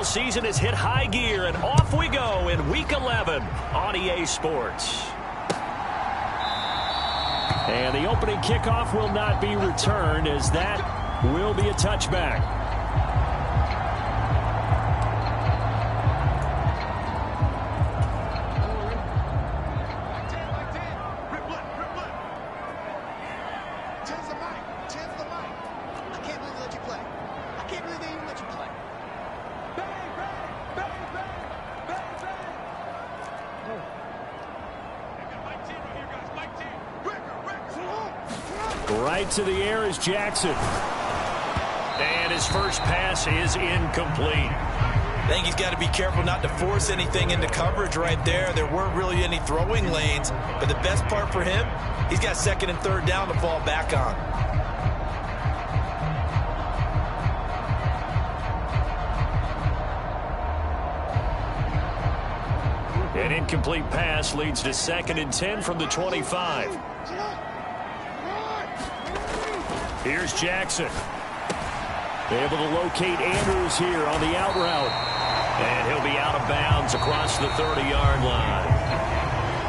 NFL season has hit high gear, and off we go in Week 11 on EA Sports. And the opening kickoff will not be returned, as that will be a touchback. Right to the air is Jackson. And his first pass is incomplete. I think he's got to be careful not to force anything into coverage right there. There weren't really any throwing lanes, but the best part for him, he's got second and third down to fall back on. An incomplete pass leads to 2nd and 10 from the 25. Here's Jackson. Able to locate Andrews here on the out route. And he'll be out of bounds across the 30-yard line.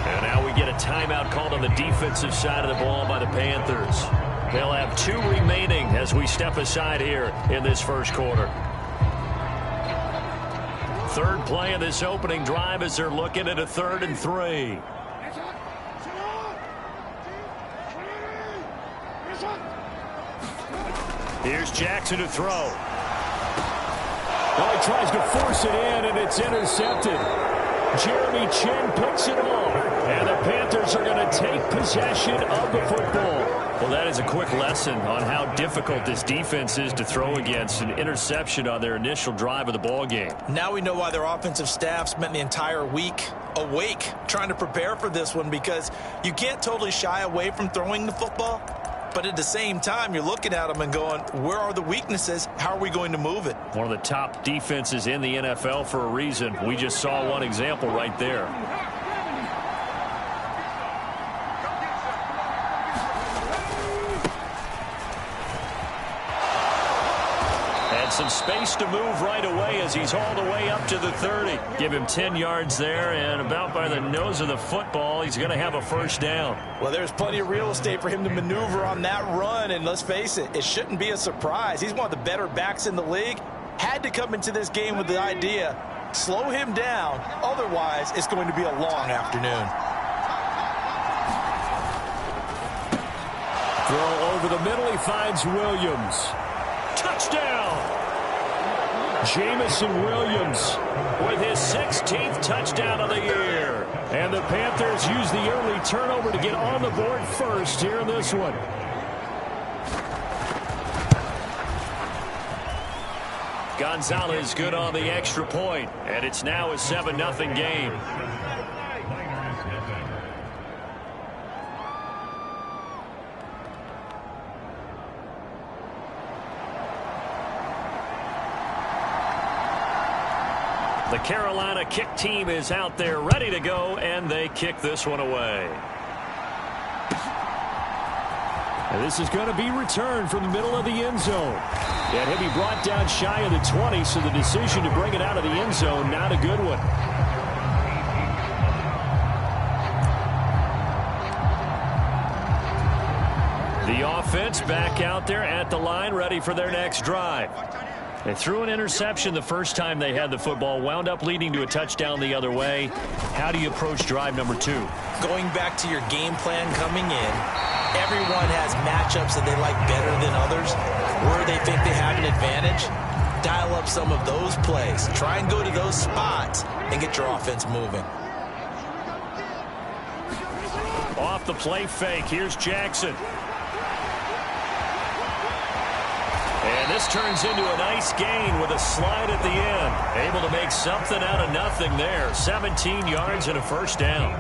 And now we get a timeout called on the defensive side of the ball by the Panthers. They'll have 2 remaining as we step aside here in this first quarter. Third play of this opening drive as they're looking at a 3rd and 3. Here's Jackson to throw. Well, he tries to force it in, and it's intercepted. Jeremy Chin picks it off. And the Panthers are going to take possession of the football. Well, that is a quick lesson on how difficult this defense is to throw against. An interception on their initial drive of the ball game. Now we know why their offensive staff spent the entire week awake trying to prepare for this one, because you can't totally shy away from throwing the football. But at the same time, you're looking at them and going, where are the weaknesses? How are we going to move it? One of the top defenses in the NFL for a reason. We just saw one example right there. Some space to move right away as he's hauled away up to the 30. Give him 10 yards there, and about by the nose of the football, he's going to have a first down. Well, there's plenty of real estate for him to maneuver on that run, and let's face it, it shouldn't be a surprise. He's one of the better backs in the league. Had to come into this game with the idea, slow him down, otherwise it's going to be a long afternoon. Throw over the middle, he finds Williams. Touchdown! Jamison Williams with his 16th touchdown of the year. And the Panthers use the early turnover to get on the board first here in this one. Gonzalez good on the extra point, and it's now a 7-0 game. The Carolina kick team is out there ready to go, and they kick this one away. And this is going to be returned from the middle of the end zone. And he'll be brought down shy of the 20, so the decision to bring it out of the end zone, not a good one. The offense back out there at the line, ready for their next drive. They threw an interception the first time they had the football, wound up leading to a touchdown the other way. How do you approach drive number 2? Going back to your game plan coming in, everyone has matchups that they like better than others, where they think they have an advantage. Dial up some of those plays. Try and go to those spots and get your offense moving. Off the play fake, here's Jackson. And this turns into a nice gain with a slide at the end. Able to make something out of nothing there. 17 yards and a first down.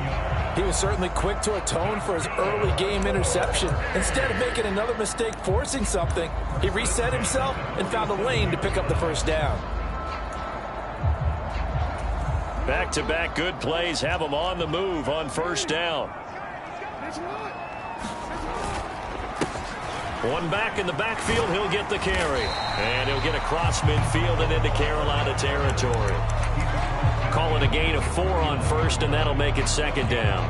He was certainly quick to atone for his early game interception. Instead of making another mistake forcing something, he reset himself and found a lane to pick up the first down. Back-to-back good plays have him on the move on first down. One back in the backfield, he'll get the carry. And he'll get across midfield and into Carolina territory. Call it a gain of 4 on first, and that'll make it second down.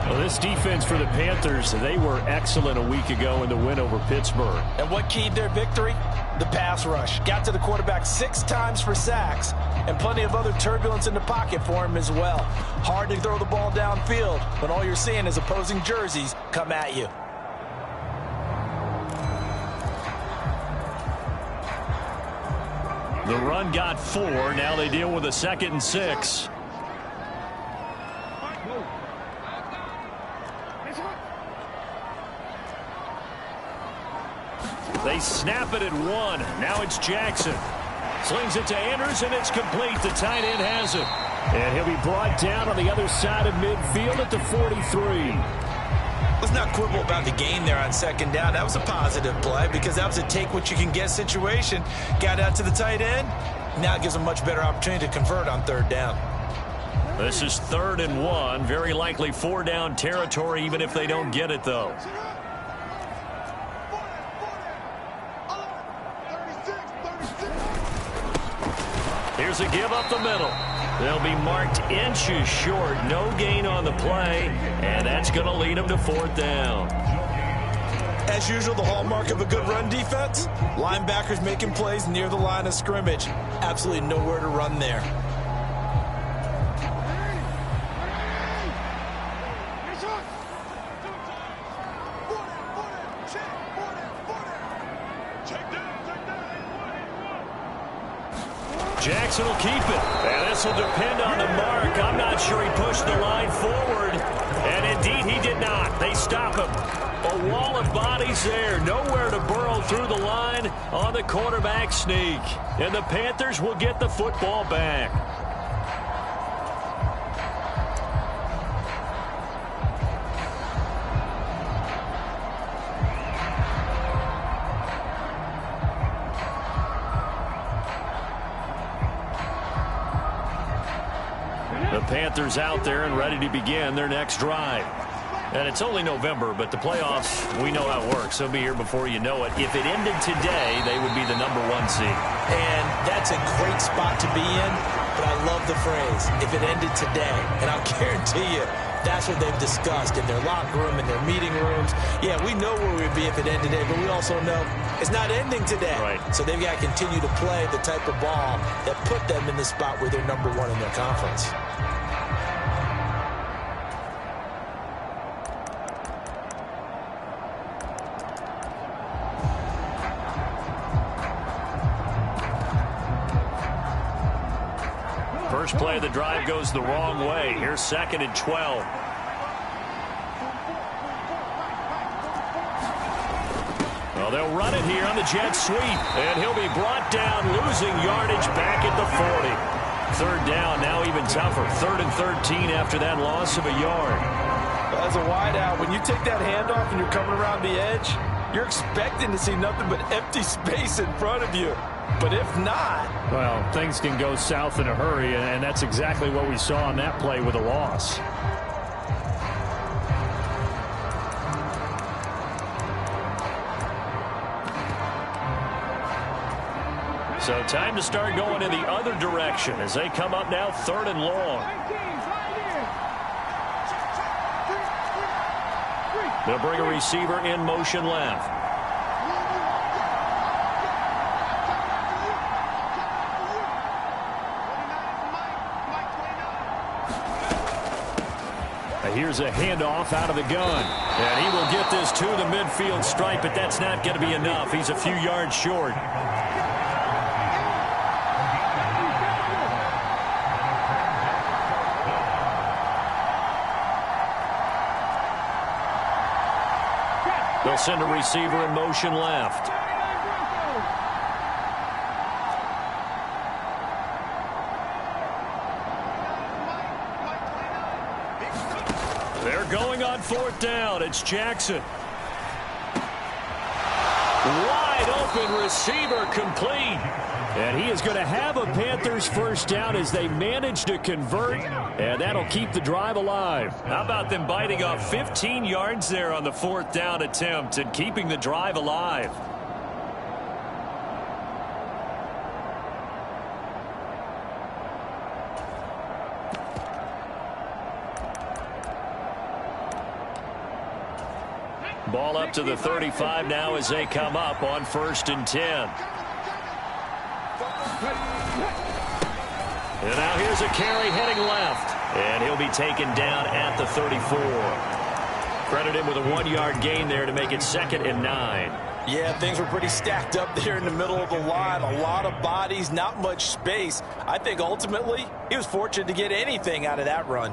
Well, this defense for the Panthers, they were excellent a week ago in the win over Pittsburgh. And what keyed their victory? The pass rush. Got to the quarterback 6 times for sacks, and plenty of other turbulence in the pocket for him as well. Hard to throw the ball downfield when all you're seeing is opposing jerseys come at you. The run got 4. Now they deal with a 2nd and 6. They snap it at 1. Now it's Jackson. Slings it to Andrews, and it's complete. The tight end has it. And he'll be brought down on the other side of midfield at the 43. Let's not quibble about the gain there on 2nd down. That was a positive play because that was a take-what-you-can-get situation. Got out to the tight end. Now it gives them a much better opportunity to convert on 3rd down. This is 3rd and 1. Very likely 4-down territory, even if they don't get it, though. Here's a give up the middle. They'll be marked inches short. No gain on the play, and that's going to lead them to 4th down. As usual, the hallmark of a good run defense, linebackers making plays near the line of scrimmage. Absolutely nowhere to run there. Jackson will keep it. And this will depend on the mark. I'm not sure he pushed the line forward. And indeed, he did not. They stop him. A wall of bodies there. Nowhere to burrow through the line on the quarterback sneak. And the Panthers will get the football back. The Panthers out there and ready to begin their next drive. And it's only November, but the playoffs, we know how it works. They'll be here before you know it. If it ended today, they would be the #1 seed. And that's a great spot to be in, but I love the phrase, if it ended today. And I'll guarantee you, that's what they've discussed in their locker room, in their meeting rooms. Yeah, we know where we'd be if it ended today, but we also know it's not ending today. Right. So they've got to continue to play the type of ball that put them in the spot where they're #1 in their conference. First play of the drive goes the wrong way. Here's 2nd and 12. Well, they'll run it here on the jet sweep. And he'll be brought down, losing yardage back at the 40. 3rd down, now even tougher. 3rd and 13 after that loss of a yard. As a wideout, when you take that handoff and you're coming around the edge, you're expecting to see nothing but empty space in front of you. But if not... Well, things can go south in a hurry, and that's exactly what we saw on that play with a loss. So time to start going in the other direction as they come up now 3rd and long. They'll bring a receiver in motion left. Here's a handoff out of the gun. And he will get this to the midfield stripe, but that's not going to be enough. He's a few yards short. They'll send a receiver in motion left. They're going on 4th down. It's Jackson. Wide open receiver complete. And he is going to have a Panthers first down as they manage to convert, and that'll keep the drive alive. How about them biting off 15 yards there on the 4th down attempt and keeping the drive alive? Ball up to the 35 now as they come up on 1st and 10. And now here's a carry heading left. And he'll be taken down at the 34. Credit him with a 1-yard gain there to make it 2nd and 9. Yeah, things were pretty stacked up there in the middle of the line. A lot of bodies, not much space. I think ultimately he was fortunate to get anything out of that run.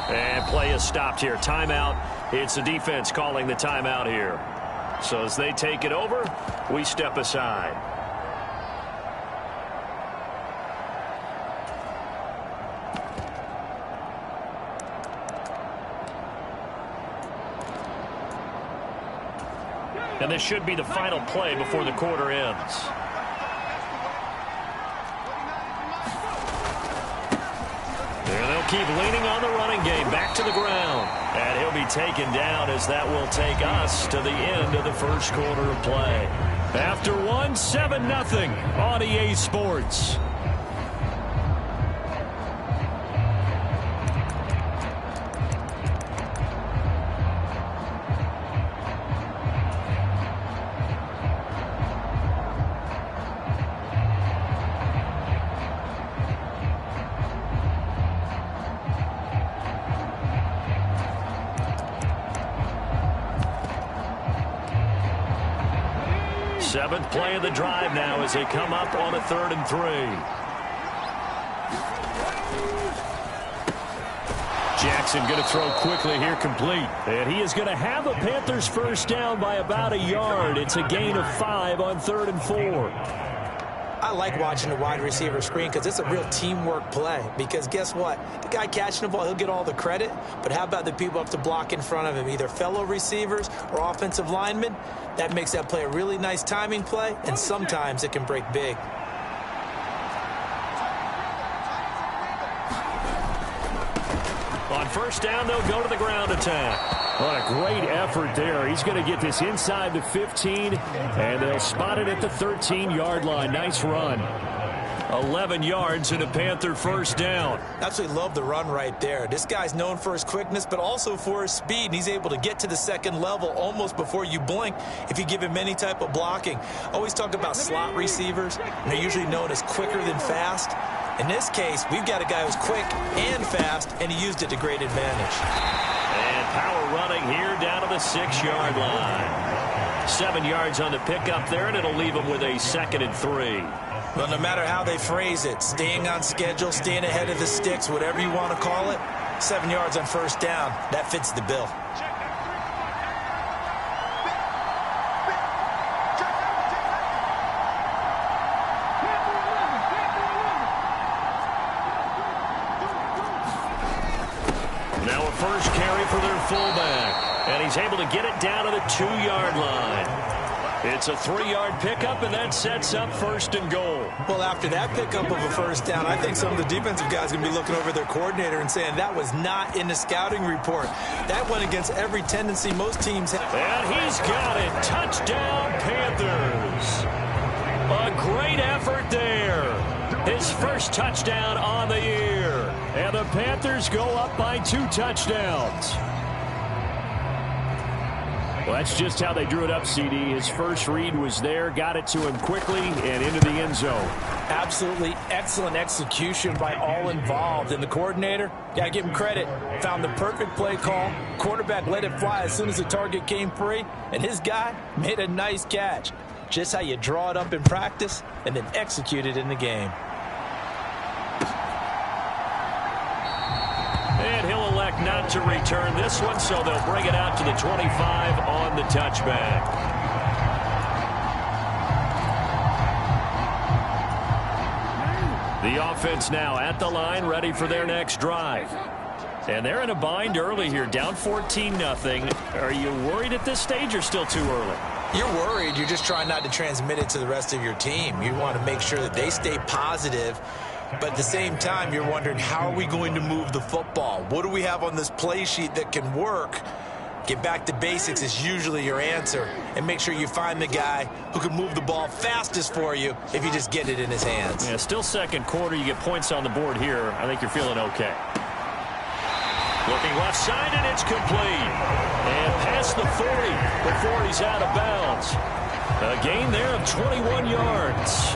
And play is stopped here. Timeout. It's the defense calling the timeout here. So as they take it over, we step aside. And this should be the final play before the quarter ends. And they'll keep leaning on the running game. Back to the ground. And he'll be taken down as that will take us to the end of the first quarter of play. After 7-0 on EA Sports. Seventh play of the drive now as they come up on a 3rd and 3. Jackson going to throw quickly here, complete. And he is going to have a Panthers first down by about a yard. It's a gain of 5 on 3rd and 4. I like watching the wide receiver screen because it's a real teamwork play. Because guess what? The guy catching the ball, he'll get all the credit. But how about the people up to block in front of him, either fellow receivers or offensive linemen? That makes that play a really nice timing play, and sometimes it can break big. On first down, they'll go to the ground attack. What a great effort there. He's going to get this inside the 15, and they'll spot it at the 13-yard line. Nice run. 11 yards and a Panther first down. Absolutely love the run right there. This guy's known for his quickness, but also for his speed, and he's able to get to the second level almost before you blink if you give him any type of blocking. Always talk about slot receivers, and they're usually known as quicker than fast. In this case, we've got a guy who's quick and fast, and he used it to great advantage. And power running here down to the 6-yard line. 7 yards on the pickup there, and it'll leave him with a 2nd and 3. Well, no matter how they phrase it, staying on schedule, staying ahead of the sticks, whatever you want to call it, 7 yards on first down, that fits the bill. Now a first carry for their fullback, and he's able to get it down to the 2-yard line. It's a 3-yard pickup, and that sets up 1st and goal. Well, after that pickup of a first down, I think some of the defensive guys are going to be looking over their coordinator and saying that was not in the scouting report. That went against every tendency most teams have. And he's got it. Touchdown, Panthers. A great effort there. His first touchdown on the year. And the Panthers go up by 2 touchdowns. Well, that's just how they drew it up, CD. His first read was there, got it to him quickly, and into the end zone. Absolutely excellent execution by all involved. And the coordinator, got to give him credit, found the perfect play call. Quarterback let it fly as soon as the target came free, and his guy made a nice catch. Just how you draw it up in practice and then execute it in the game. And he'll elect not to return this one, so they'll bring it out to the 25 on the touchback. The offense now at the line, ready for their next drive. And they're in a bind early here, down 14-0. Are you worried at this stage or still too early? You're worried. You're just trying not to transmit it to the rest of your team. You want to make sure that they stay positive. But at the same time, you're wondering, how are we going to move the football? What do we have on this play sheet that can work? Get back to basics is usually your answer. And make sure you find the guy who can move the ball fastest for you if you just get it in his hands. Yeah, still second quarter. You get points on the board here. I think you're feeling okay. Looking left side, and it's complete. And past the 40 before he's out of bounds. A gain there of 21 yards.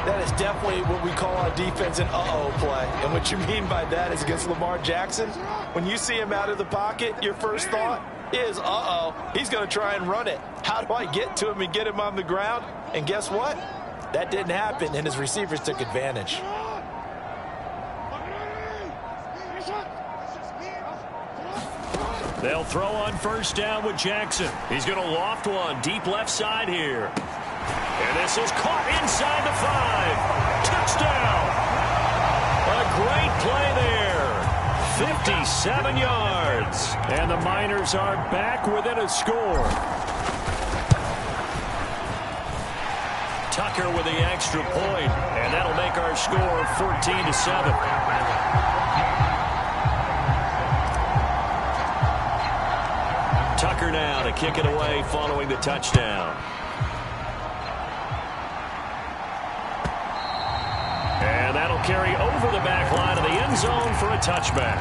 That is definitely what we call on defense an uh-oh play. And what you mean by that is against Lamar Jackson, when you see him out of the pocket, your first thought is, uh-oh, he's going to try and run it. How do I get to him and get him on the ground? And guess what? That didn't happen, and his receivers took advantage. They'll throw on first down with Jackson. He's going to loft one deep left side here. And this is caught inside the 5. Touchdown. A great play there. 57 yards. And the Miners are back within a score. Tucker with the extra point. And that'll make our score 14-7. Tucker now to kick it away following the touchdown. And that'll carry over the back line of the end zone for a touchback.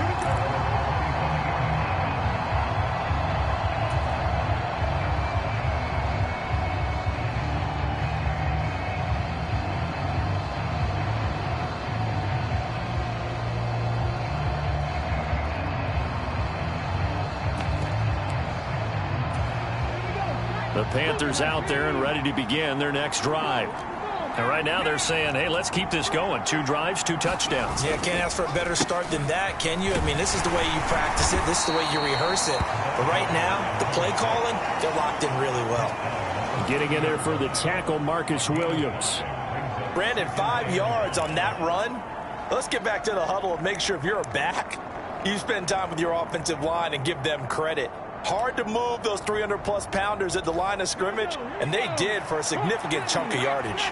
The Panthers out there and ready to begin their next drive. And right now they're saying, hey, let's keep this going. 2 drives, 2 touchdowns. Yeah, can't ask for a better start than that, can you? I mean, this is the way you practice it. This is the way you rehearse it. But right now, the play calling, they're locked in really well. Getting in there for the tackle, Marcus Williams. Brandon, 5 yards on that run. Let's get back to the huddle and make sure if you're a back, you spend time with your offensive line and give them credit. Hard to move those 300-plus pounders at the line of scrimmage, and they did for a significant chunk of yardage.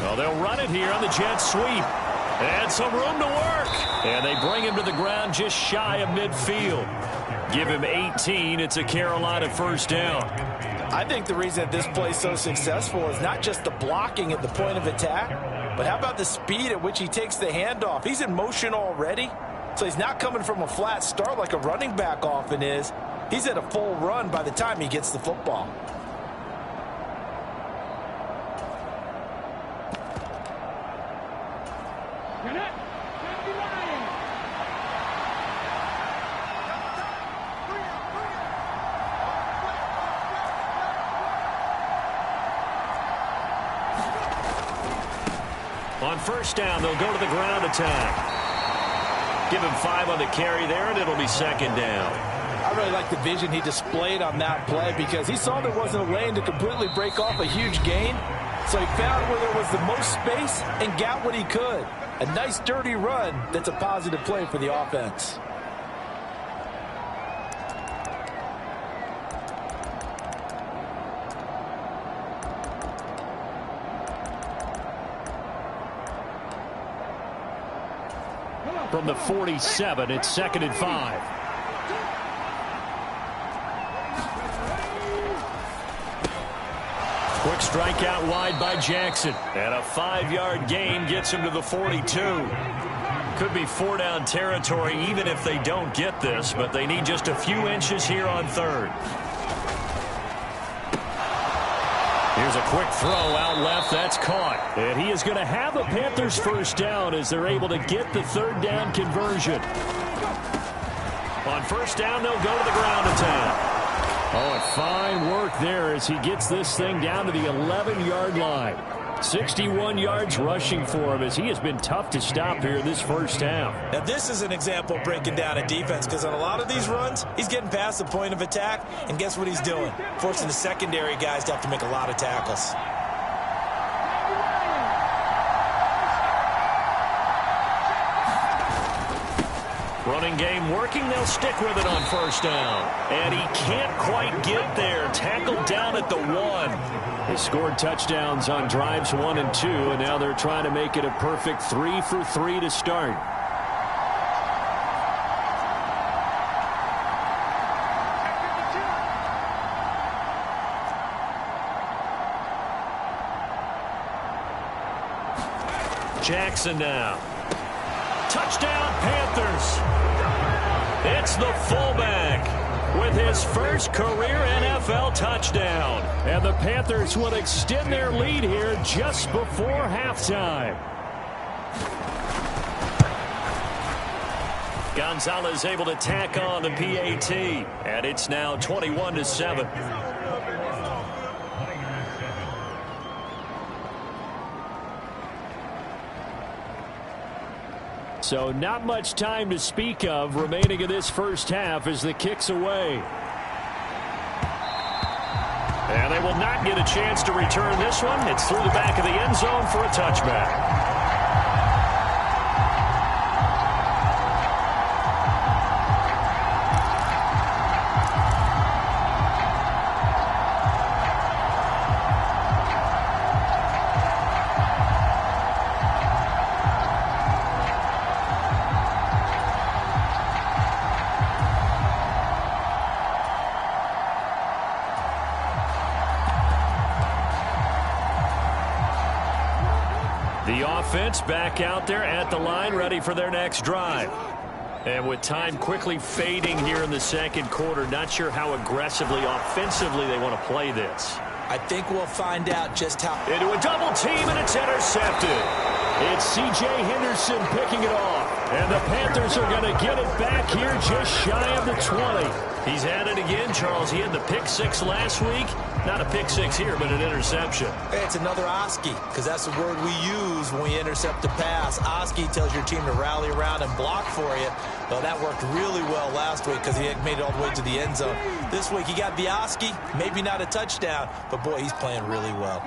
Well, they'll run it here on the jet sweep. And some room to work. And they bring him to the ground just shy of midfield. Give him 18. It's a Carolina first down. I think the reason that this play is so successful is not just the blocking at the point of attack, but how about the speed at which he takes the handoff? He's in motion already, so he's not coming from a flat start like a running back often is. He's at a full run by the time he gets the football. On first down, they'll go to the ground attack. Give him 5 on the carry there, and it'll be second down. I really like the vision he displayed on that play because he saw there wasn't a lane to completely break off a huge gain. So he found where there was the most space and got what he could. A nice dirty run that's a positive play for the offense. From the 47, it's 2nd and 5. Quick strike out wide by Jackson. And a 5-yard gain gets him to the 42. Could be 4-down territory even if they don't get this, but they need just a few inches here on third. Here's a quick throw out left. That's caught. And he is going to have a Panthers first down as they're able to get the 3rd down conversion. On first down, they'll go to the ground attack. Oh, and fine work there as he gets this thing down to the 11-yard line. 61 yards rushing for him as he has been tough to stop here in this first half. Now, this is an example of breaking down a defense because on a lot of these runs, he's getting past the point of attack, and guess what he's doing? Forcing the secondary guys to have to make a lot of tackles. Running game working. They'll stick with it on first down. And he can't quite get there. Tackled down at the 1. They scored touchdowns on drives 1 and 2, and now they're trying to make it a perfect 3 for 3 to start. Jackson now. Touchdown, Panthers. It's the fullback with his first career NFL touchdown. And the Panthers will extend their lead here just before halftime. Gonzalez able to tack on the PAT. And it's now 21-7. So not much time to speak of remaining in this first half as the kick's away. And they will not get a chance to return this one. It's through the back of the end zone for a touchback. Offense back out there at the line, ready for their next drive. And with time quickly fading here in the second quarter, not sure how aggressively, offensively they want to play this. I think we'll find out just how. Into a double team, and it's intercepted. It's C.J. Henderson picking it off. And the Panthers are going to get it back here just shy of the 20. He's at it again, Charles. He had the pick 6 last week. Not a pick 6 here, but an interception. Hey, it's another Oski, because that's the word we use when we intercept the pass. Oski tells your team to rally around and block for you. Well, that worked really well last week because he had made it all the way to the end zone. This week he got the Oski, maybe not a touchdown, but boy, he's playing really well.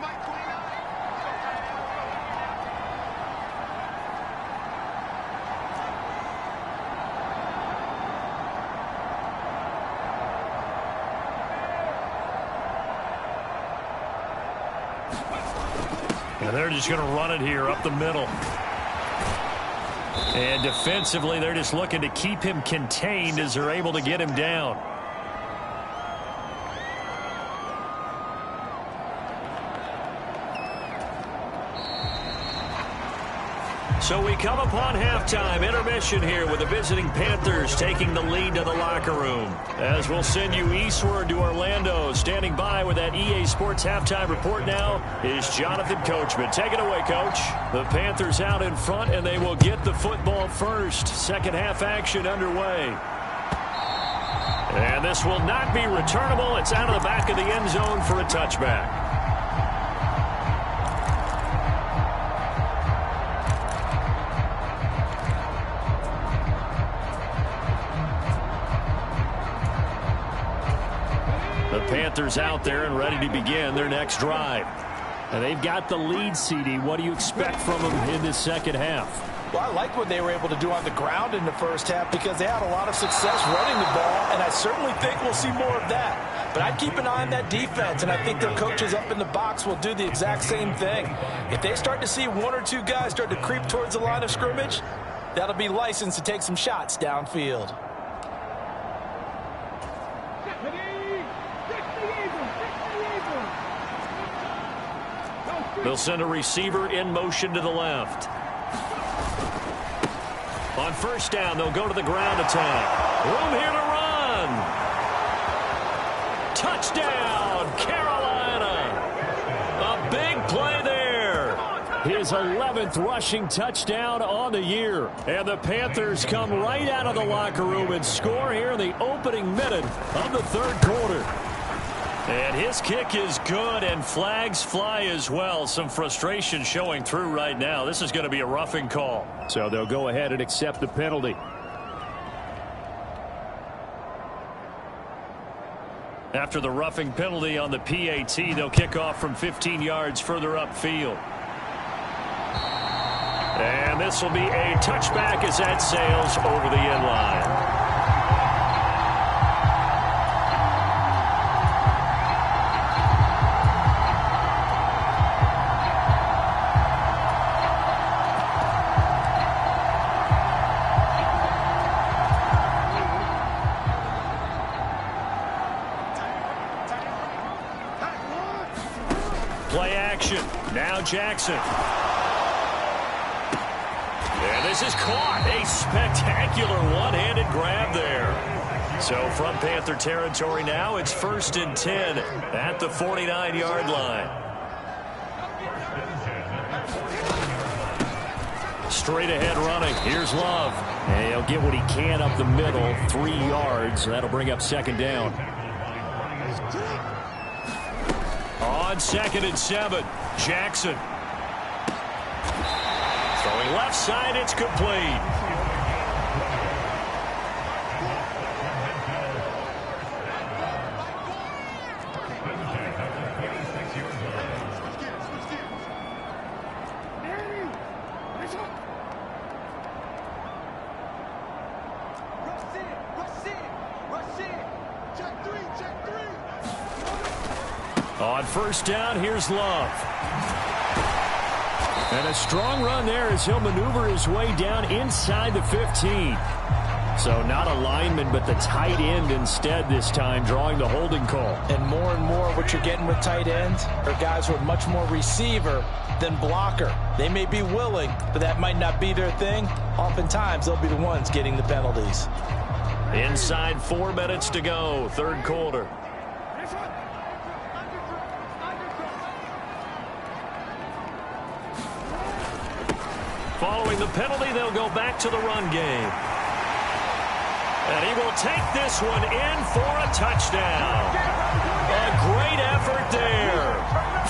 And they're just going to run it here up the middle. And defensively, they're just looking to keep him contained as they're able to get him down. So we come upon halftime, intermission here with the visiting Panthers taking the lead to the locker room. As we'll send you eastward to Orlando, standing by with that EA Sports halftime report now is Jonathan Coachman. Take it away, Coach. The Panthers out in front, and they will get the football first. Second half action underway. And this will not be returnable. It's out of the back of the end zone for a touchback. Panthers out there and ready to begin their next drive. And they've got the lead, CD. What do you expect from them in this second half? Well, I liked what they were able to do on the ground in the first half because they had a lot of success running the ball, and I certainly think we'll see more of that. But I'd keep an eye on that defense, and I think their coaches up in the box will do the exact same thing. If they start to see one or two guys start to creep towards the line of scrimmage, that'll be licensed to take some shots downfield. They'll send a receiver in motion to the left. On first down, they'll go to the ground attack. Room here to run. Touchdown, Carolina. A big play there. His 11th rushing touchdown on the year. And the Panthers come right out of the locker room and score here in the opening minute of the third quarter. And his kick is good, and flags fly as well. Some frustration showing through right now. This is going to be a roughing call. So they'll go ahead and accept the penalty. After the roughing penalty on the PAT, they'll kick off from 15 yards further upfield. And this will be a touchback as that sails over the end line. Play action. Now Jackson. And this is caught. A spectacular one-handed grab there. So from Panther territory now, it's 1st and 10 at the 49-yard line. Straight ahead running. Here's Love. And he'll get what he can up the middle, 3 yards. That'll bring up 2nd down. On 2nd and 7, Jackson. Throwing left side, it's complete. On 1st down, here's Love. And a strong run there as he'll maneuver his way down inside the 15. So not a lineman, but the tight end instead this time, drawing the holding call. And more what you're getting with tight ends are guys who are much more receiver than blocker. They may be willing, but that might not be their thing. Oftentimes, they'll be the ones getting the penalties. Inside 4 minutes to go, 3rd quarter. Following the penalty, they'll go back to the run game. And he will take this one in for a touchdown. A great effort there.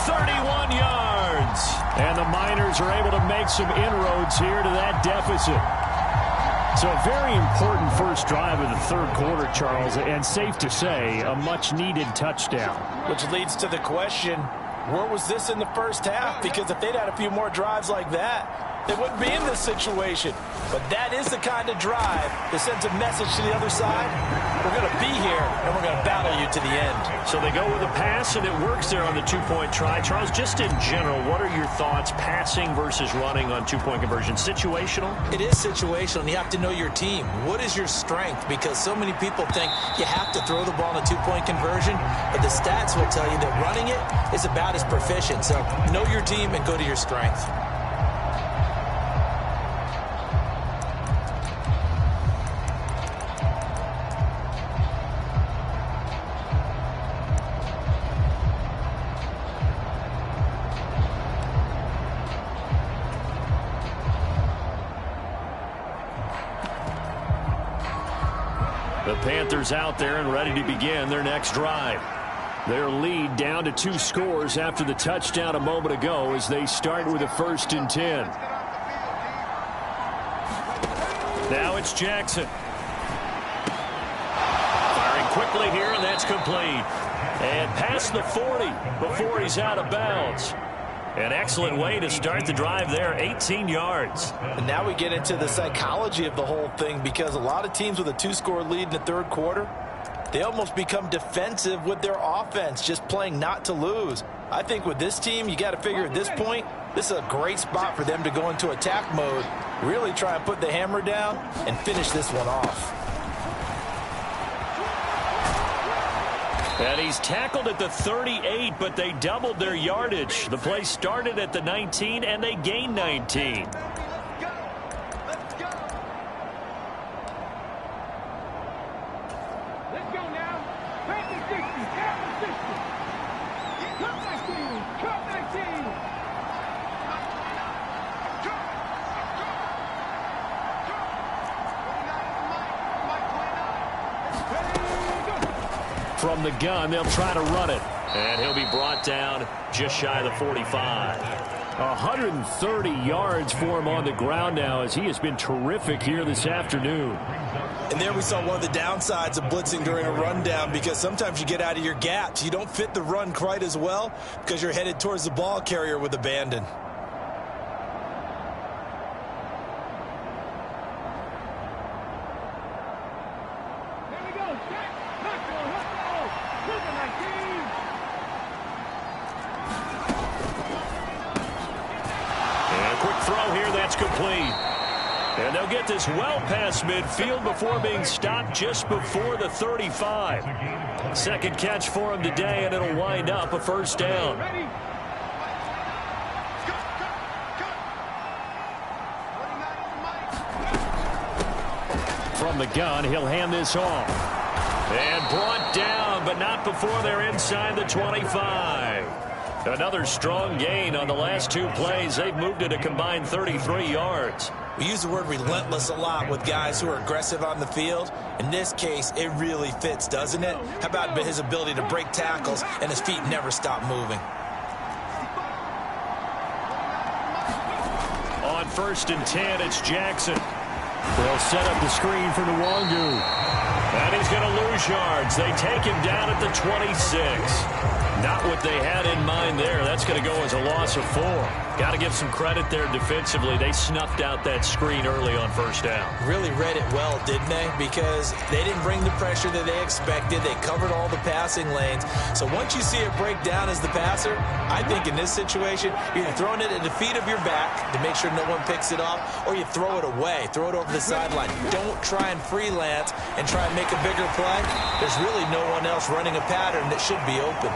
31 yards. And the Miners are able to make some inroads here to that deficit. So a very important first drive of the 3rd quarter, Charles, and safe to say, a much-needed touchdown. Which leads to the question, where was this in the first half? Because if they'd had a few more drives like that, they wouldn't be in this situation. But that is the kind of drive that sends a message to the other side. We're going to be here, and we're going to battle you to the end. So they go with a pass, and it works there on the 2-point try. Charles, just in general, what are your thoughts passing versus running on 2-point conversion? Situational? It is situational, and you have to know your team. What is your strength? Because so many people think you have to throw the ball in a 2-point conversion, but the stats will tell you that running it is about as proficient. So know your team and go to your strength. The Panthers out there and ready to begin their next drive. Their lead down to 2 scores after the touchdown a moment ago as they start with a 1st and 10. Now it's Jackson. Firing quickly here, and that's complete. And past the 40 before he's out of bounds. An excellent way to start the drive there, 18 yards. And now we get into the psychology of the whole thing, because a lot of teams with a 2-score lead in the 3rd quarter, they almost become defensive with their offense, just playing not to lose. I think with this team, you got to figure at this point, this is a great spot for them to go into attack mode, really try and put the hammer down and finish this one off. And he's tackled at the 38, but they doubled their yardage. The play started at the 19, and they gained 19. From the gun, they'll try to run it. And he'll be brought down just shy of the 45. 130 yards for him on the ground now as he has been terrific here this afternoon. And there we saw one of the downsides of blitzing during a rundown, because sometimes you get out of your gaps. You don't fit the run quite as well because you're headed towards the ball carrier with abandon. Complete. And they'll get this well past midfield before being stopped just before the 35. Second catch for him today, and it'll wind up a first down. From the gun, he'll hand this off. And brought down, but not before they're inside the 25. Another strong gain on the last two plays. They've moved it a combined 33 yards. We use the word relentless a lot with guys who are aggressive on the field. In this case, it really fits, doesn't it? How about his ability to break tackles and his feet never stop moving? On 1st and 10, it's Jackson. They'll set up the screen for Nwangu. And he's going to lose yards. They take him down at the 26. Not what they had in mind there. That's going to go as a loss of 4. Got to give some credit there defensively. They snuffed out that screen early on first down. Really read it well, didn't they? Because they didn't bring the pressure that they expected. They covered all the passing lanes. So once you see it break down as the passer, I think in this situation, you're either throwing it at the feet of your back to make sure no one picks it off, or you throw it away. Throw it over the sideline. Don't try and freelance and try and make a bigger play. There's really no one else running a pattern that should be open.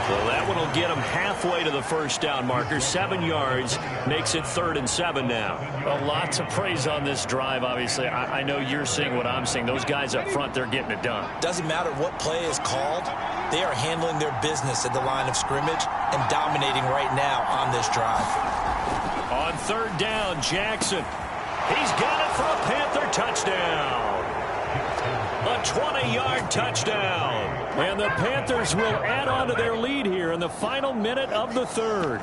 Well, that one will get them halfway to the first down marker. 7 yards makes it 3rd and 7 now. Well, lots of praise on this drive, obviously. I know you're seeing what I'm seeing. Those guys up front, they're getting it done. Doesn't matter what play is called. They are handling their business at the line of scrimmage and dominating right now on this drive. On 3rd down, Jackson. He's got it for a Panther touchdown. A 20-yard touchdown. And the Panthers will add on to their lead here in the final minute of the 3rd.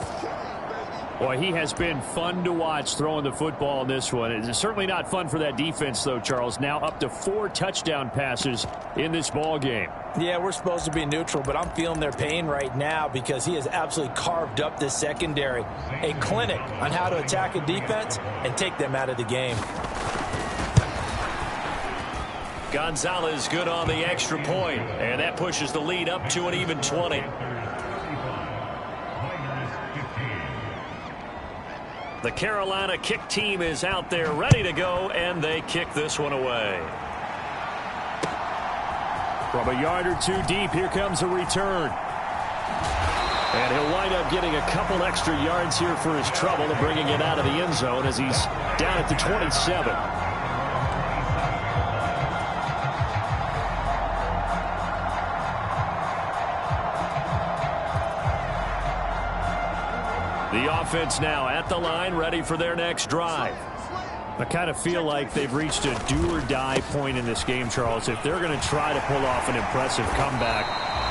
Boy, he has been fun to watch throwing the football in this one. It's certainly not fun for that defense, though, Charles. Now up to 4 touchdown passes in this ball game. Yeah, we're supposed to be neutral, but I'm feeling their pain right now because he has absolutely carved up this secondary. A clinic on how to attack a defense and take them out of the game. Gonzalez good on the extra point, and that pushes the lead up to an even 20. The Carolina kick team is out there ready to go, and they kick this one away. From a yard or 2 deep, here comes a return. And he'll wind up getting a couple extra yards here for his trouble of bringing it out of the end zone as he's down at the 27. The offense now at the line, ready for their next drive. I kind of feel like they've reached a do-or-die point in this game, Charles. If they're going to try to pull off an impressive comeback,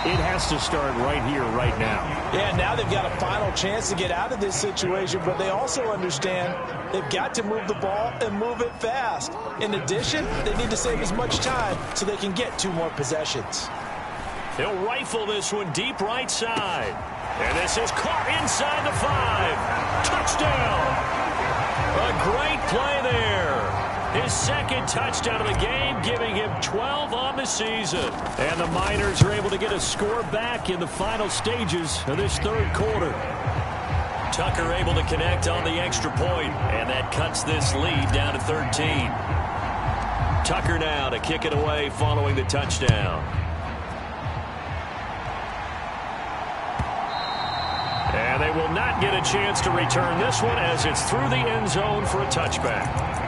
it has to start right here, right now. Yeah, now they've got a final chance to get out of this situation, but they also understand they've got to move the ball and move it fast. In addition, they need to save as much time so they can get 2 more possessions. He'll rifle this one deep right side. And this is caught inside the 5. Touchdown. A great play there. His 2nd touchdown of the game, giving him 12 on the season. And the Miners are able to get a score back in the final stages of this 3rd quarter. Tucker able to connect on the extra point, and that cuts this lead down to 13. Tucker now to kick it away following the touchdown. And they will not get a chance to return this one as it's through the end zone for a touchback.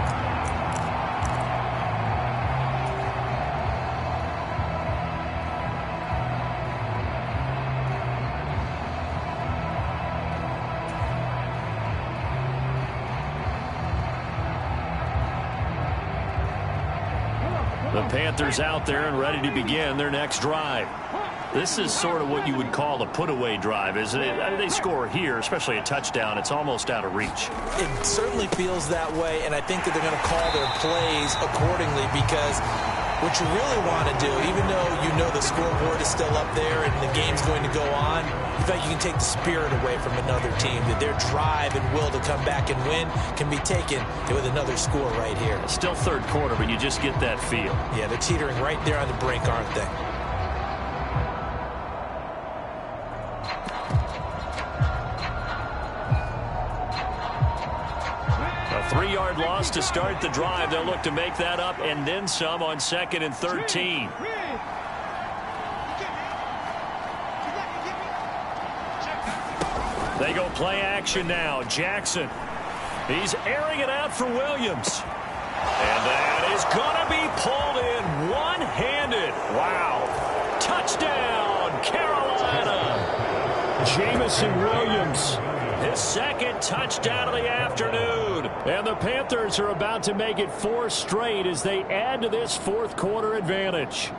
The Panthers out there and ready to begin their next drive. This is sort of what you would call a put-away drive, isn't it? I mean, they score here, especially a touchdown. It's almost out of reach. It certainly feels that way, and I think that they're going to call their plays accordingly, because what you really want to do, even though you know the scoreboard is still up there and the game's going to go on, you think you can take the spirit away from another team, that their drive and will to come back and win can be taken with another score right here. It's still third quarter, but you just get that feel. Yeah, they're teetering right there on the brink, aren't they? A 3-yard loss to start the drive. They'll look to make that up and then some on 2nd and 13. They go play action now. Jackson. He's airing it out for Williams. And that is going to be pulled in one-handed. Wow. Touchdown, Carolina. Jamison Williams. His second touchdown of the afternoon. And the Panthers are about to make it 4 straight as they add to this fourth quarter advantage.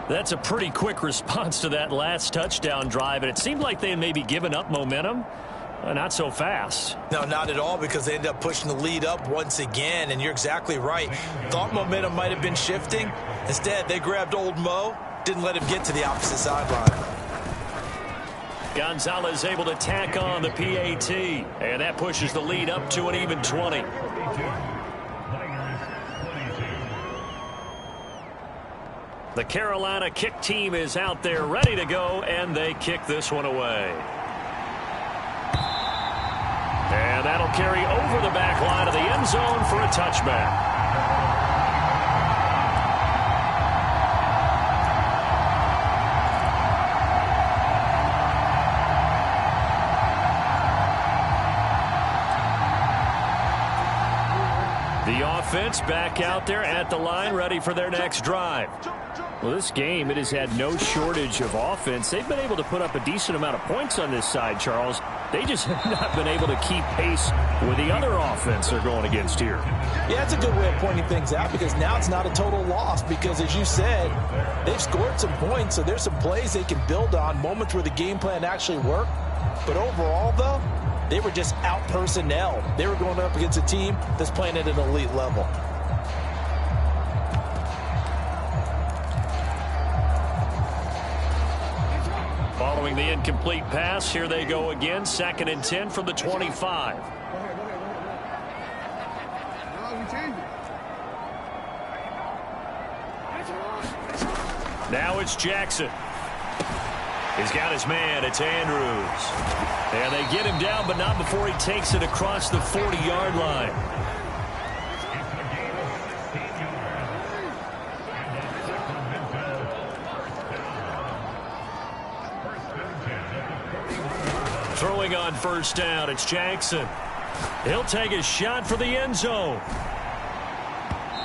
That's a pretty quick response to that last touchdown drive, and it seemed like they had maybe given up momentum. Not so fast. No, not at all, because they end up pushing the lead up once again, and you're exactly right. Thought momentum might have been shifting. Instead, they grabbed old Mo, didn't let him get to the opposite sideline. Gonzalez able to tack on the PAT, and that pushes the lead up to an even 20. The Carolina kick team is out there ready to go, and they kick this one away. And that'll carry over the back line of the end zone for a touchback. The offense back out there at the line, ready for their next drive. Well, this game, it has had no shortage of offense. They've been able to put up a decent amount of points on this side, Charles. They just have not been able to keep pace with the other offense they're going against here. Yeah, it's a good way of pointing things out, because now it's not a total loss, because as you said, they've scored some points, so there's some plays they can build on, moments where the game plan actually worked. But overall, though, they were just out-personnel. They were going up against a team that's playing at an elite level. Following the incomplete pass, here they go again. 2nd and 10 from the 25. Now it's Jackson. He's got his man. It's Andrews. And they get him down, but not before he takes it across the 40-yard line. Throwing on first down, it's Jackson. He'll take a shot for the end zone.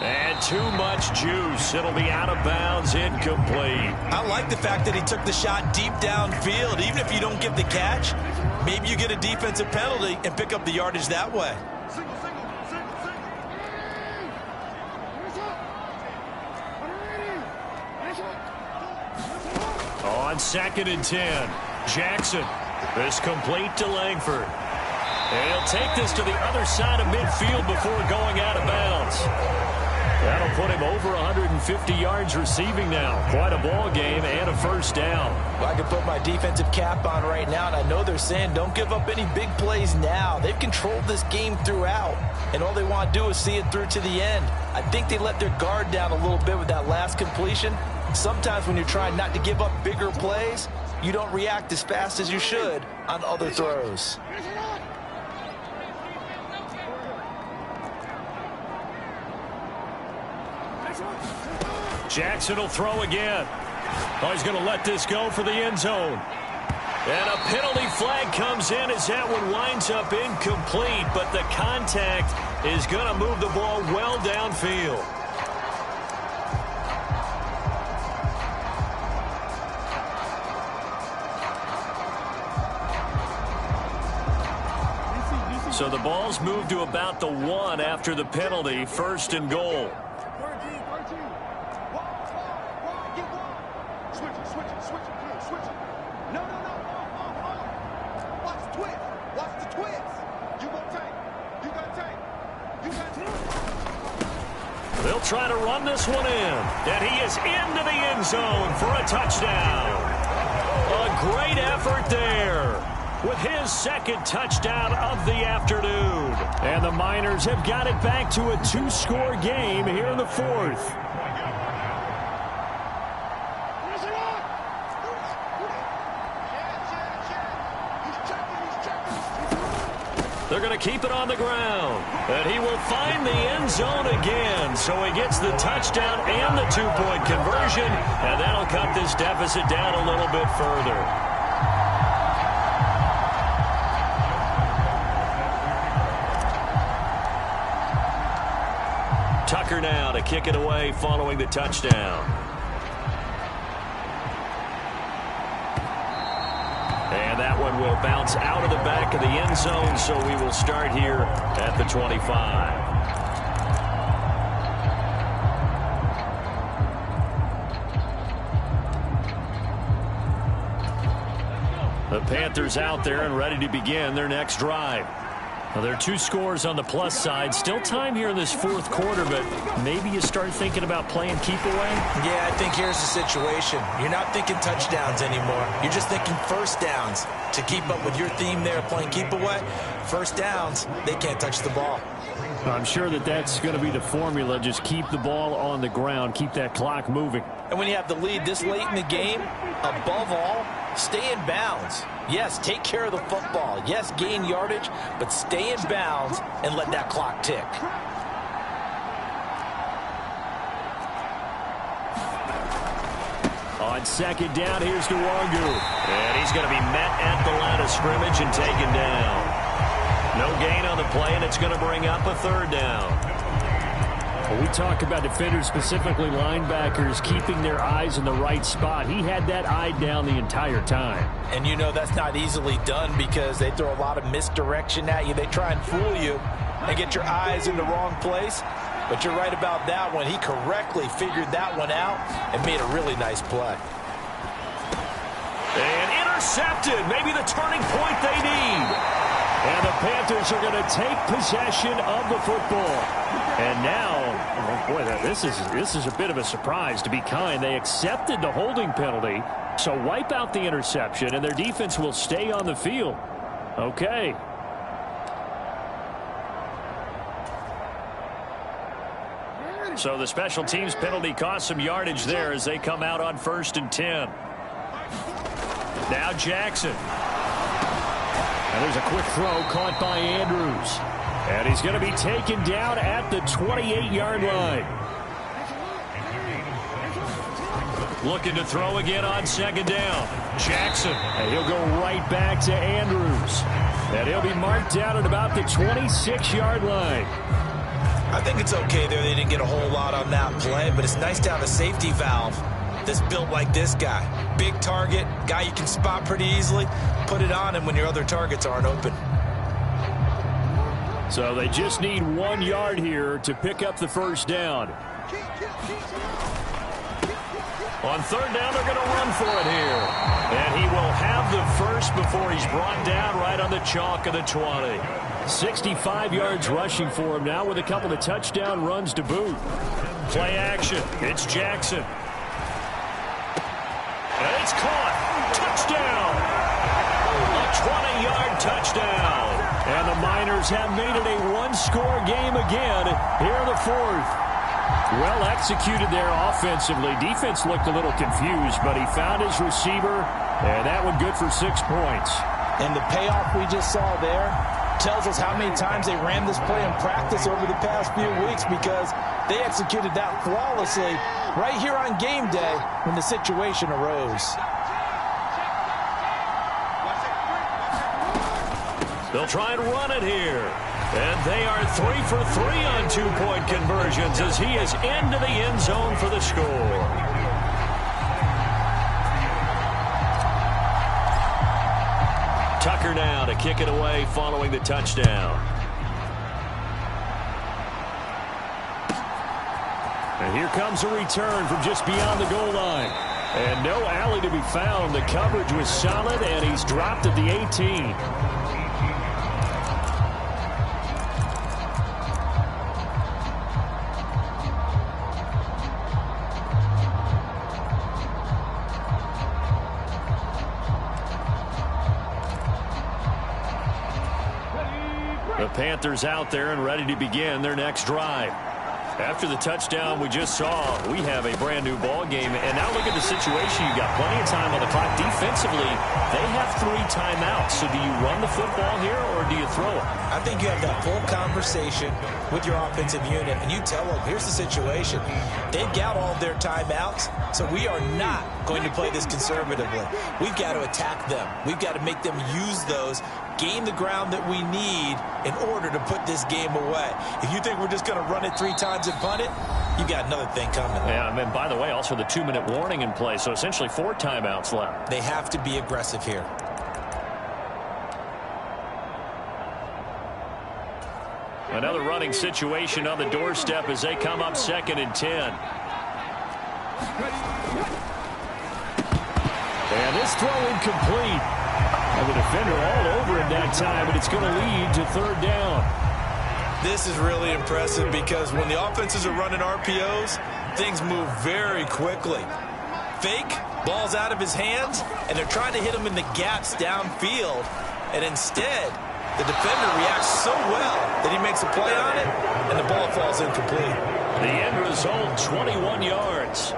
And too much juice. It'll be out of bounds, incomplete. I like the fact that he took the shot deep downfield. Even if you don't get the catch, maybe you get a defensive penalty and pick up the yardage that way. On 2nd and 10, Jackson. This complete to Langford. And he'll take this to the other side of midfield before going out of bounds. That'll put him over 150 yards receiving now. Quite a ball game and a first down. Well, I can put my defensive cap on right now, and I know they're saying don't give up any big plays now. They've controlled this game throughout, and all they want to do is see it through to the end. I think they let their guard down a little bit with that last completion. Sometimes when you're trying not to give up bigger plays, you don't react as fast as you should on other throws. Jackson will throw again. Oh, he's going to let this go for the end zone. And a penalty flag comes in as that one winds up incomplete, but the contact is going to move the ball well downfield. So the ball's moved to about the 1 after the penalty, 1st and goal. They'll try to run this one in. And he is into the end zone for a touchdown. A great effort there with his 2nd touchdown of the afternoon. And the Miners have got it back to a 2-score game here in the 4th. They're going to keep it on the ground. And he will find the end zone again. So he gets the touchdown and the 2-point conversion. And that'll cut this deficit down a little bit further. Tucker now to kick it away following the touchdown. And that one will bounce out of the back of the end zone, so we will start here at the 25. The Panthers out there and ready to begin their next drive. Well, there are 2 scores on the plus side. Still time here in this 4th quarter, but maybe you start thinking about playing keep away? Yeah, I think here's the situation. You're not thinking touchdowns anymore. You're just thinking first downs. To keep up with your theme there, playing keep away, first downs, they can't touch the ball. I'm sure that that's going to be the formula. Just keep the ball on the ground. Keep that clock moving. And when you have the lead this late in the game, above all, stay in bounds. Yes, take care of the football. Yes, gain yardage, but stay in bounds and let that clock tick. On 2nd down, here's Nwangu. And he's going to be met at the line of scrimmage and taken down. No gain on the play, and it's going to bring up a 3rd down. When we talk about defenders, specifically linebackers, keeping their eyes in the right spot, he had that eye down the entire time. And you know that's not easily done because they throw a lot of misdirection at you. They try and fool you and get your eyes in the wrong place. But you're right about that one. He correctly figured that one out and made a really nice play. And intercepted. Maybe the turning point they need. And the Panthers are going to take possession of the football. And now, boy, this is a bit of a surprise, to be kind. They accepted the holding penalty, so wipe out the interception, and their defense will stay on the field. Okay. So the special teams penalty cost some yardage there as they come out on 1st and 10. Now Jackson. And there's a quick throw caught by Andrews. And he's going to be taken down at the 28-yard line. Looking to throw again on 2nd down. Jackson. And he'll go right back to Andrews. And he'll be marked down at about the 26-yard line. I think it's okay there. They didn't get a whole lot on that play, but it's nice to have a safety valve that's built like this guy. Big target, guy you can spot pretty easily. Put it on him when your other targets aren't open. So they just need 1 yard here to pick up the 1st down. On 3rd down, they're going to run for it here. And he will have the first before he's brought down right on the chalk of the 20. 65 yards rushing for him now with a couple of touchdown runs to boot. Play action. It's Jackson. And it's caught. Touchdown. A 20-yard touchdown. And the Miners have made it a 1-score game again here in the 4th. Well executed there offensively. Defense looked a little confused, but he found his receiver, and that one good for 6 points. And the payoff we just saw there tells us how many times they ran this play in practice over the past few weeks, because they executed that flawlessly right here on game day when the situation arose. They'll try and run it here. And they are 3 for 3 on 2-point conversions as he is into the end zone for the score. Tucker now to kick it away following the touchdown. And here comes a return from just beyond the goal line. And no alley to be found. The coverage was solid, and he's dropped at the 18. The Panthers out there and ready to begin their next drive. After the touchdown we just saw, we have a brand new ball game. And now look at the situation. You got plenty of time on the clock. Defensively, they have 3 timeouts. So do you run the football here or do you throw it? I think you have that full conversation with your offensive unit, and you tell them, here's the situation. They've got all of their timeouts, so we are not going to play this conservatively. We've got to attack them. We've got to make them use those, gain the ground that we need in order to put this game away. If you think we're just going to run it 3 times and punt it, you got another thing coming. Yeah, and by the way, also the 2-minute warning in play, so essentially 4 timeouts left. They have to be aggressive here. Another running situation on the doorstep as they come up 2nd and 10. And this throw incomplete. And the defender all over it that time, but it's going to lead to 3rd down. This is really impressive because when the offenses are running RPOs, things move very quickly. Fake, ball's out of his hands, and they're trying to hit him in the gaps downfield. And instead, the defender reacts so well that he makes a play on it, and the ball falls incomplete. The end result, 21 yards.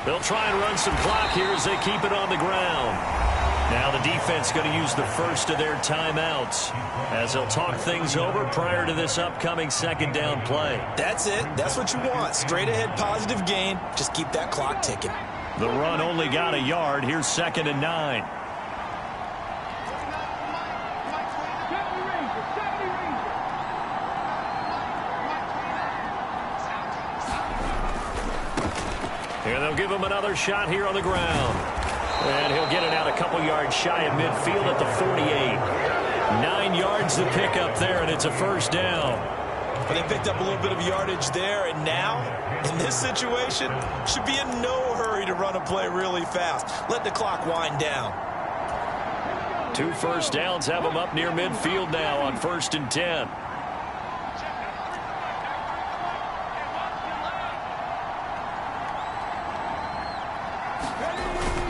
They'll try and run some clock here as they keep it on the ground. Now the defense going to use the first of their timeouts as they'll talk things over prior to this upcoming 2nd down play. That's it. That's what you want. Straight ahead positive gain. Just keep that clock ticking. The run only got a yard. Here's 2nd and 9. And they'll give him another shot here on the ground. And he'll get it out a couple yards shy of midfield at the 48. 9 yards to pick up there, and it's a 1st down. But they picked up a little bit of yardage there, and now, in this situation, should be in no hurry to run a play really fast. Let the clock wind down. 2 first downs have them up near midfield now on 1st and 10.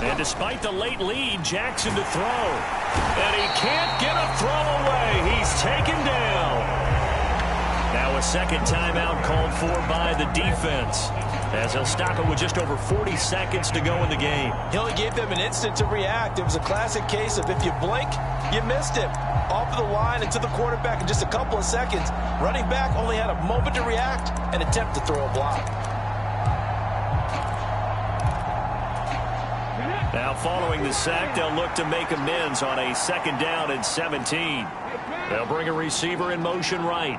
And despite the late lead, Jackson to throw. And he can't get a throw away. He's taken down. Now a 2nd timeout called for by the defense, as he'll stop it with just over 40 seconds to go in the game. He only gave them an instant to react. It was a classic case of if you blink, you missed him. Off of the line and to the quarterback in just a couple of seconds. Running back only had a moment to react and attempt to throw a block. Now following the sack, they'll look to make amends on a 2nd down and 17. They'll bring a receiver in motion right.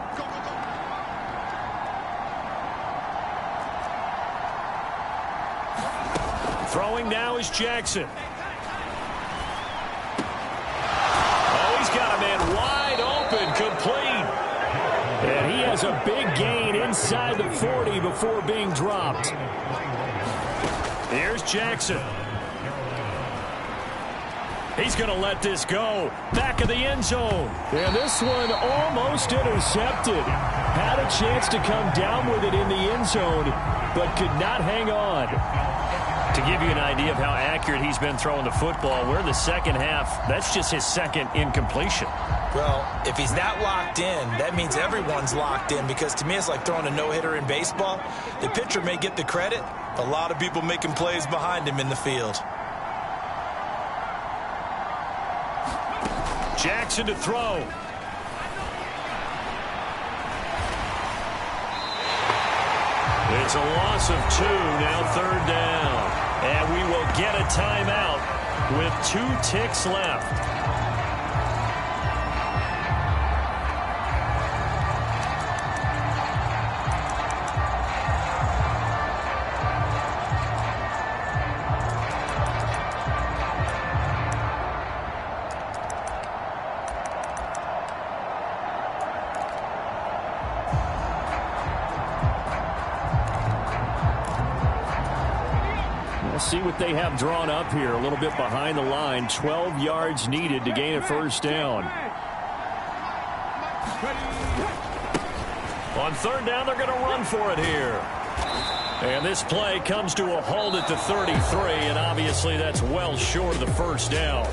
Throwing now is Jackson. Oh, he's got a man wide open, complete. And he has a big gain inside the 40 before being dropped. Here's Jackson. He's going to let this go. Back of the end zone. And this one almost intercepted. Had a chance to come down with it in the end zone, but could not hang on. To give you an idea of how accurate he's been throwing the football, we're in the 2nd half. That's just his 2nd incompletion. Well, if he's not locked in, that means everyone's locked in, because to me it's like throwing a no-hitter in baseball. The pitcher may get the credit. A lot of people making plays behind him in the field. Jackson to throw. It's a loss of 2, now 3rd down. get a timeout with 2 ticks left. See what they have drawn up here. A little bit behind the line. 12 yards needed to gain a first down. On third down, they're going to run for it here. And this play comes to a halt at the 33, and obviously that's well short of the first down.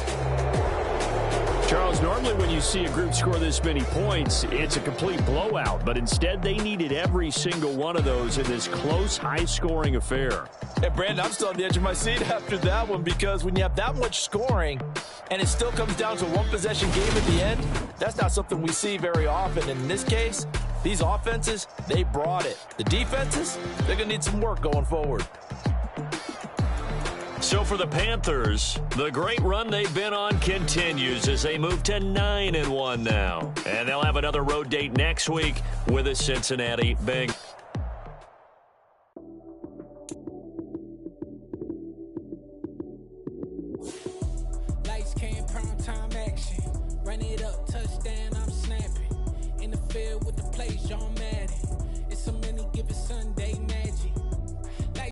Charles, normally when you see a group score this many points, it's a complete blowout. But instead, they needed every single one of those in this close, high-scoring affair. And Brandon, I'm still on the edge of my seat after that one, because when you have that much scoring and it still comes down to a one-possession game at the end, that's not something we see very often. And in this case, these offenses, they brought it. The defenses, they're going to need some work going forward. So for the Panthers, the great run they've been on continues as they move to 9-1 now. And they'll have another road date next week with the Cincinnati Bengals. Lights came, prime time action. Run it up, touchdown, I'm snapping. In the field with the plays, John Madden.